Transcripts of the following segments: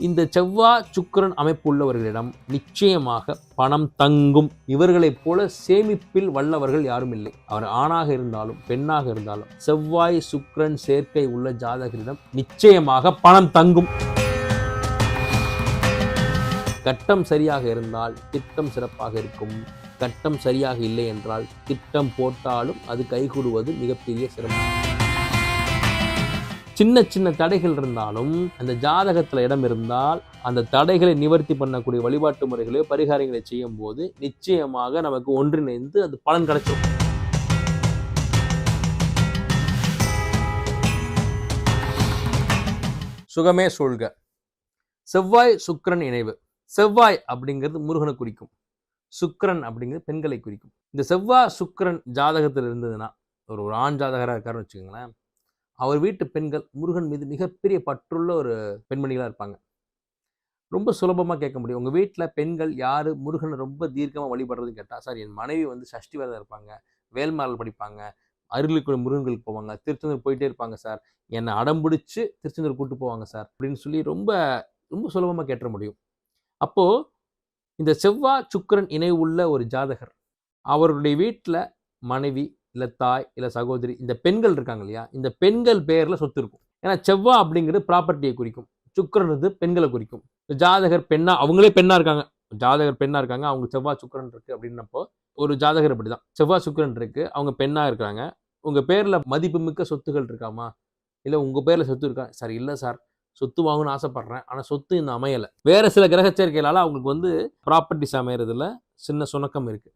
இந்த செவ்வாய் சுக்கிரன் அமைப்பு உள்ளவர்களிடம் நிச்சயமாக பணம் தங்கும். இவர்களைப் போல சேமிப்பில் வல்லவர்கள் யாரும் இல்லை. அவர் ஆணாக இருந்தாலும் பெண்ணாக இருந்தாலும் செவ்வாய் சுக்கிரன் சேர்க்கை உள்ள ஜாதகரிடம் நிச்சயமாக பணம் தங்கும். கட்டம் சரியாக இருந்தால் திட்டம் சிறப்பாக இருக்கும். கட்டம் சரியாக இல்லை என்றால் திட்டம் போட்டாலும் அது கைகூடுவது மிகப்பெரிய சிரமம். சின்ன சின்ன தடைகள் இருந்தாலும் அந்த ஜாதகத்தில் இடம் இருந்தால் அந்த தடைகளை நிவர்த்தி பண்ணக்கூடிய வழிபாட்டு முறைகளையோ பரிகாரங்களை செய்யும் போது நிச்சயமாக நமக்கு ஒன்றிணைந்து அது பலன் கிடைச்சிடும். சுகமே சூழ்க. செவ்வாய் சுக்கிரன் இணைவு. செவ்வாய் அப்படிங்கிறது முருகனை குறிக்கும், சுக்கிரன் அப்படிங்கிறது பெண்களை குறிக்கும். இந்த செவ்வாய் சுக்கிரன் ஜாதகத்தில் இருந்ததுன்னா ஒரு ஆண் ஜாதகராக இருக்காருன்னு வச்சுக்கோங்களேன், அவர் வீட்டு பெண்கள் முருகன் மீது மிகப்பெரிய பற்றுள்ள ஒரு பெண்மணிகளாக இருப்பாங்க. ரொம்ப சுலபமாக கேட்க முடியும், உங்கள் வீட்டில் பெண்கள் யார் முருகனை ரொம்ப தீர்க்கமாக வழிபடுறதுன்னு கேட்டால், சார் என் மனைவி சஷ்டி விரதம் இருப்பாங்க, வேல்மாரல் படிப்பாங்க, அருளுக்கு முருகன்களுக்கு போவாங்க, திருச்செந்தூர் போயிட்டே இருப்பாங்க சார், என்னை அடம்பிடிச்சு திருச்செந்தூர் கூப்பிட்டு போவாங்க சார் அப்படின்னு சொல்லி ரொம்ப ரொம்ப சுலபமாக கேட்ட முடியும். அப்போது இந்த செவ்வாய் சுக்கிரன் இணை உள்ள ஒரு ஜாதகர் அவருடைய வீட்டில் மனைவி இல்லை தாய் இல்லை சகோதரி இந்த பெண்கள் இருக்காங்க இல்லையா, இந்த பெண்கள் பேரில் சொத்து இருக்கும். ஏன்னா செவ்வாய் அப்படிங்கிறது ப்ராப்பர்ட்டியை குறிக்கும், சுக்கிரன் பெண்களை குறிக்கும். ஜாதகர் பெண்ணா, அவங்களே பெண்ணா இருக்காங்க, ஜாதகர் பெண்ணா இருக்காங்க, அவங்க செவ்வாய் சுக்கிரன் இருக்கு அப்படின்னப்போ ஒரு ஜாதகர் அப்படிதான், செவ்வாய் சுக்கிரன் இருக்கு, அவங்க பெண்ணா இருக்காங்க, உங்க பேர்ல மதிப்பு மிக்க சொத்துகள் இருக்காமா, இல்லை உங்க பேர்ல சொத்து இருக்கா சார், இல்லை சார் சொத்து வாங்கணும்னு ஆசைப்படுறேன், ஆனால் சொத்து இன்னும் அமையலை. வேற சில கிரக சேர்க்கைகளால் அவங்களுக்கு ப்ராப்பர்ட்டிஸ் அமையறதுல சின்ன சுணக்கம் இருக்கு.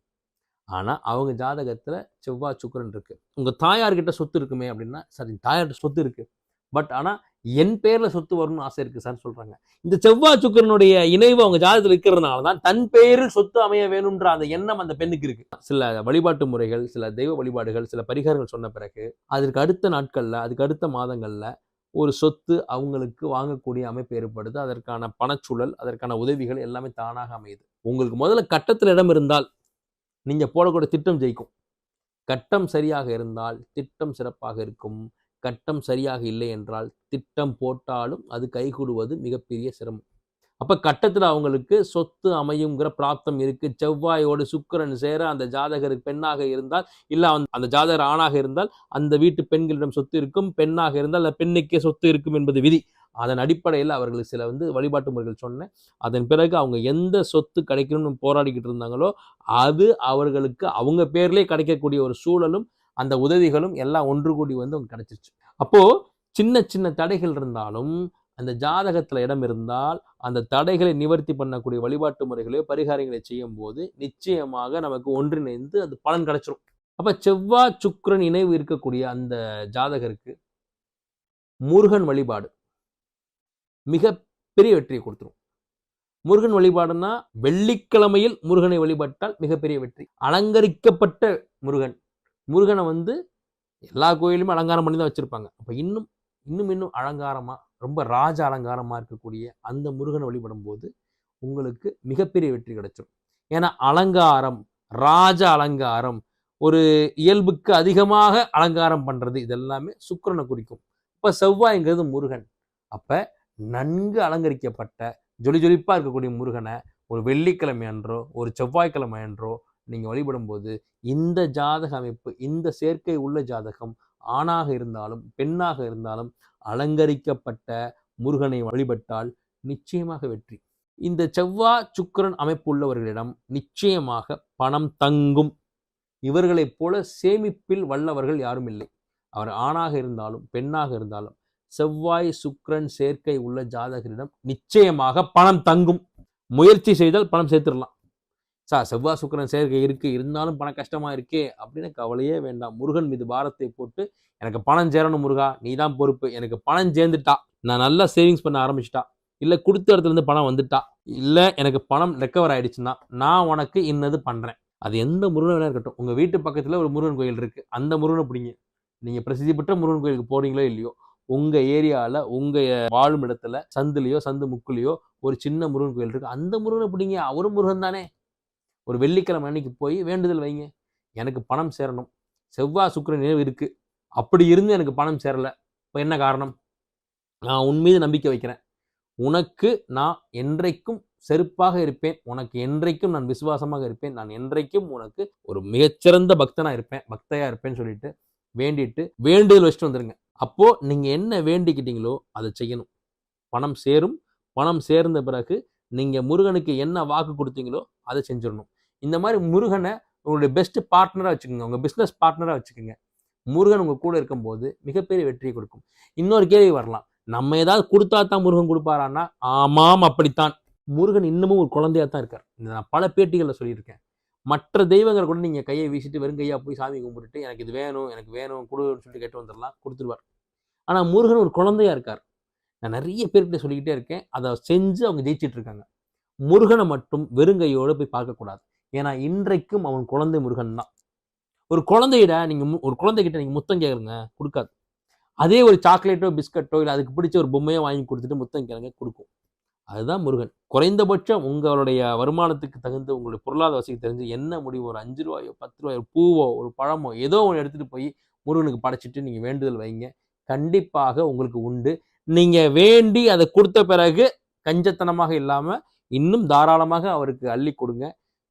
ஆனால் அவங்க ஜாதகத்தில் செவ்வாய் சுக்கிரன் இருக்குது. உங்கள் தாயார்கிட்ட சொத்து இருக்குமே அப்படின்னா, சார் என் தாயார்கிட்ட சொத்து இருக்குது, பட் ஆனால் என் பேரில் சொத்து வரும்னு ஆசை இருக்குது சார் சொல்கிறாங்க. இந்த செவ்வாய் சுக்கிரனுடைய இணைவு அவங்க ஜாதகத்தில் இருக்கிறதுனால தான் தன் பேரில் சொத்து அமைய வேணுன்ற அந்த எண்ணம் அந்த பெண்ணுக்கு இருக்குது. சில வழிபாட்டு முறைகள், சில தெய்வ வழிபாடுகள், சில பரிகாரங்கள் சொன்ன பிறகு அதற்கு அடுத்த நாட்களில், அதுக்கு அடுத்த மாதங்களில் ஒரு சொத்து அவங்களுக்கு வாங்கக்கூடிய அமைப்பு ஏற்படுது. அதற்கான பணச்சூழல், அதற்கான உதவிகள் எல்லாமே தானாக அமையுது. உங்களுக்கு முதல்ல கட்டத்தில் இடம் இருந்தால் நீங்கள் போடக்கூடிய திட்டம் ஜெயிக்கும். கட்டம் சரியாக இருந்தால் திட்டம் சிறப்பாக இருக்கும். கட்டம் சரியாக இல்லை என்றால் திட்டம் போட்டாலும் அது கைகூடுவது மிகப்பெரிய சிரமம். அப்போ கட்டத்தில் அவங்களுக்கு சொத்து அமையுங்கிற பிராப்தம் இருக்கு. செவ்வாயோடு சுக்கிரன் சேர அந்த ஜாதகருக்கு பெண்ணாக இருந்தால், இல்லை அந்த ஜாதகர் ஆணாக இருந்தால் அந்த வீட்டு பெண்களிடம் சொத்து இருக்கும், பெண்ணாக இருந்தால் அந்த பெண்ணுக்கே சொத்து இருக்கும் என்பது விதி. அதன் அடிப்படையில் அவர்களுக்கு சில வழிபாட்டு முறைகள் சொன்னேன். அதன் பிறகு அவங்க எந்த சொத்து கிடைக்கணும்னு போராடிக்கிட்டு இருந்தாங்களோ அது அவர்களுக்கு அவங்க பேர்லேயே கிடைக்கக்கூடிய ஒரு சூழலும் அந்த உதவிகளும் எல்லாம் ஒன்று கூடி அவங்க கிடைச்சிருச்சு. அப்போ சின்ன சின்ன தடைகள் இருந்தாலும் அந்த ஜாதகத்தில் இடம் இருந்தால் அந்த தடைகளை நிவர்த்தி பண்ணக்கூடிய வழிபாட்டு முறைகளையோ பரிகாரங்களை செய்யும் போது நிச்சயமாக நமக்கு ஒன்றிணைந்து அது பலன் கிடைச்சிடும். அப்ப செவ்வாய் சுக்கிரன் இணைவு இருக்கக்கூடிய அந்த ஜாதகருக்கு முருகன் வழிபாடு மிகப்பெரிய வெற்றியை கொடுத்துரும். முருகன் வழிபாடுனா வெள்ளிக்கிழமையில் முருகனை வழிபட்டால் மிகப்பெரிய வெற்றி. அலங்கரிக்கப்பட்ட முருகன், முருகனை எல்லா கோயிலுமே அலங்காரம் பண்ணி தான் வச்சிருப்பாங்க. அப்ப இன்னும் இன்னும் இன்னும் அலங்காரமா, ரொம்ப ராஜ அலங்காரமா இருக்கக்கூடிய அந்த முருகனை வழிபடும் போது உங்களுக்கு மிகப்பெரிய வெற்றி கிடைச்சிடும். ஏன்னா அலங்காரம், ராஜ அலங்காரம், ஒரு இயல்புக்கு அதிகமாக அலங்காரம் பண்றது, இதெல்லாமே சுக்கிரனை குறிக்கும். இப்ப செவ்வாய்ங்கிறது முருகன். அப்ப நன்கு அலங்கரிக்கப்பட்ட ஜொலி ஜொலிப்பா இருக்கக்கூடிய முருகனை ஒரு வெள்ளிக்கிழமை அன்றோ ஒரு செவ்வாய்க்கிழமை அன்றோ நீங்க வழிபடும் போது இந்த ஜாதக அமைப்பு, இந்த சேர்க்கை உள்ள ஜாதகம் ஆணாக இருந்தாலும் பெண்ணாக இருந்தாலும் அலங்கரிக்கப்பட்ட முருகனை வழிபட்டால் நிச்சயமாக வெற்றி. இந்த செவ்வாய் சுக்கிரன் அமைப்பு உள்ளவர்களிடம் நிச்சயமாக பணம் தங்கும். இவர்களைப் போல சேமிப்பில் வல்லவர்கள் யாரும் இல்லை. அவர் ஆணாக இருந்தாலும் பெண்ணாக இருந்தாலும் செவ்வாய் சுக்கிரன் சேர்க்கை உள்ள ஜாதகரிடம் நிச்சயமாக பணம் தங்கும். முயற்சி செய்தால் பணம் சேர்த்துடலாம். சார் செவ்வாய் சுக்கிரன் சேர்க்கை இருக்கு, இருந்தாலும் பணம் கஷ்டமா இருக்கே அப்படின்னு கவலையே வேண்டாம். முருகன் மீது பாரத்தை போட்டு எனக்கு பணம் சேரணும் முருகா, நீ தான் பொறுப்பு, எனக்கு பணம் சேர்ந்துட்டா, நான் நல்லா சேவிங்ஸ் பண்ண ஆரம்பிச்சிட்டா, இல்லை கொடுத்த இடத்துல இருந்து பணம் வந்துட்டா, இல்லை எனக்கு பணம் ரெக்கவர் ஆயிடுச்சுன்னா நான் உனக்கு இன்னது பண்றேன். அது எந்த முருகன் வேணா இருக்கட்டும். உங்க வீட்டு பக்கத்துல ஒரு முருகன் கோயில் இருக்கு, அந்த முருகனை பிடிங்க. நீங்க பிரசித்தி பெற்ற முருகன் கோயிலுக்கு போறீங்களோ இல்லையோ, உங்க ஏரியாவில் உங்க வாழும் இடத்துல சந்துலையோ சந்து முக்குலையோ ஒரு சின்ன முருகன் கோயில் இருக்கு, அந்த முருகனை பிடிங்க. அவரும் முருகன் தானே. ஒரு வெள்ளிக்கிழமை அன்னைக்கு போய் வேண்டுதல் வைங்க, எனக்கு பணம் சேரணும், செவ்வாய் சுக்கிரன் நினைவு இருக்கு, அப்படி இருந்து எனக்கு பணம் சேரல, இப்போ என்ன காரணம், நான் உன் மீது நம்பிக்கை வைக்கிறேன், உனக்கு நான் என்றைக்கும் செருப்பாக இருப்பேன், உனக்கு என்றைக்கும் நான் விசுவாசமாக இருப்பேன், நான் என்றைக்கும் உனக்கு ஒரு மிகச்சிறந்த பக்தனா இருப்பேன், பக்தையா இருப்பேன்னு சொல்லிட்டு வேண்டிட்டு வேண்டுதல் வச்சுட்டு வந்துருங்க. அப்போ நீங்க என்ன வேண்டிக்கிட்டீங்களோ அதை செய்யணும். பணம் சேரும். பணம் சேர்ந்த பிறகு நீங்க முருகனுக்கு என்ன வாக்கு கொடுத்தீங்களோ அதை செஞ்சிடணும். இந்த மாதிரி முருகனை உங்களுடைய பெஸ்ட் பார்ட்னரா வச்சுக்கோங்க, உங்க பிசினஸ் பார்ட்னரா வச்சுக்கோங்க. முருகன் உங்க கூட இருக்கும்போது மிகப்பெரிய வெற்றியை கொடுக்கும். இன்னொரு கேள்வி வரலாம், நம்ம ஏதாவது கொடுத்தா தான் முருகன் கொடுப்பாரான்னா, ஆமாம் அப்படித்தான். முருகன் இன்னமும் ஒரு குழந்தையா தான் இருக்கார். நான் பல பேட்டிகளில் சொல்லியிருக்கேன். மற்ற தெய்வங்கள் கூட நீங்க கையை வீசிட்டு வெறும் கையா போய் சாமி கும்பிட்டுட்டு எனக்கு இது வேணும் எனக்கு வேணும் கொடுன்னு சொல்லிட்டு கேட்டு வந்துடலாம், கொடுத்துருவார். ஆனா முருகன் ஒரு குழந்தையா இருக்கார். நான் நிறைய பேர்கிட்ட சொல்லிக்கிட்டே இருக்கேன், அதை செஞ்சு அவங்க ஜெயிச்சிட்டு இருக்காங்க. முருகனை மட்டும் வெறுங்கையோடு போய் பார்க்கக்கூடாது. ஏன்னா இன்றைக்கும் அவன் குழந்தை முருகன் தான். ஒரு குழந்தையிட நீங்க ஒரு குழந்தைகிட்ட நீங்க முத்தம் கேளுங்க, கொடுக்காது. அதே ஒரு சாக்லேட்டோ பிஸ்கட்டோ இல்லை அதுக்கு பிடிச்ச ஒரு பொம்மையோ வாங்கி கொடுத்துட்டு முத்தம் கேளுங்க, கொடுக்கும். அதுதான் முருகன். குறைந்தபட்சம் உங்களுடைய வருமானத்துக்கு தகுந்த உங்களுடைய பொருளாதார வசதிக்கு தெரிஞ்சு என்ன முடிவு, ஒரு 5 ரூபாயோ 10 ரூபாயோ பூவோ ஒரு பழமோ ஏதோ ஒன்று எடுத்துட்டு போய் முருகனுக்கு படைச்சிட்டு நீங்க வேண்டுதல் வைங்க. கண்டிப்பாக உங்களுக்கு உண்டு. நீங்க வேண்டி அதை கொடுத்த பிறகு கஞ்சத்தனமாக இல்லாம இன்னும் தாராளமாக அவருக்கு அள்ளி கொடுங்க.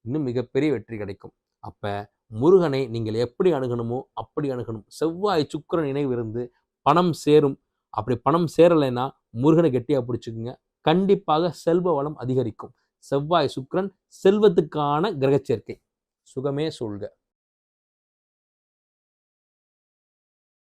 இன்னும் மிகப்பெரிய வெற்றி கிடைக்கும். அப்ப முருகனை நீங்கள் எப்படி அணுகணுமோ அப்படி அணுகணும். செவ்வாய் சுக்கிரன் இணைவு இருந்து பணம் சேரும். அப்படி பணம் சேரலைன்னா முருகனை கெட்டியா பிடிச்சுக்குங்க. கண்டிப்பாக செல்வ வளம் அதிகரிக்கும். செவ்வாய் சுக்கிரன் செல்வத்துக்கான கிரக சேர்க்கை. சுகமே சொல்க.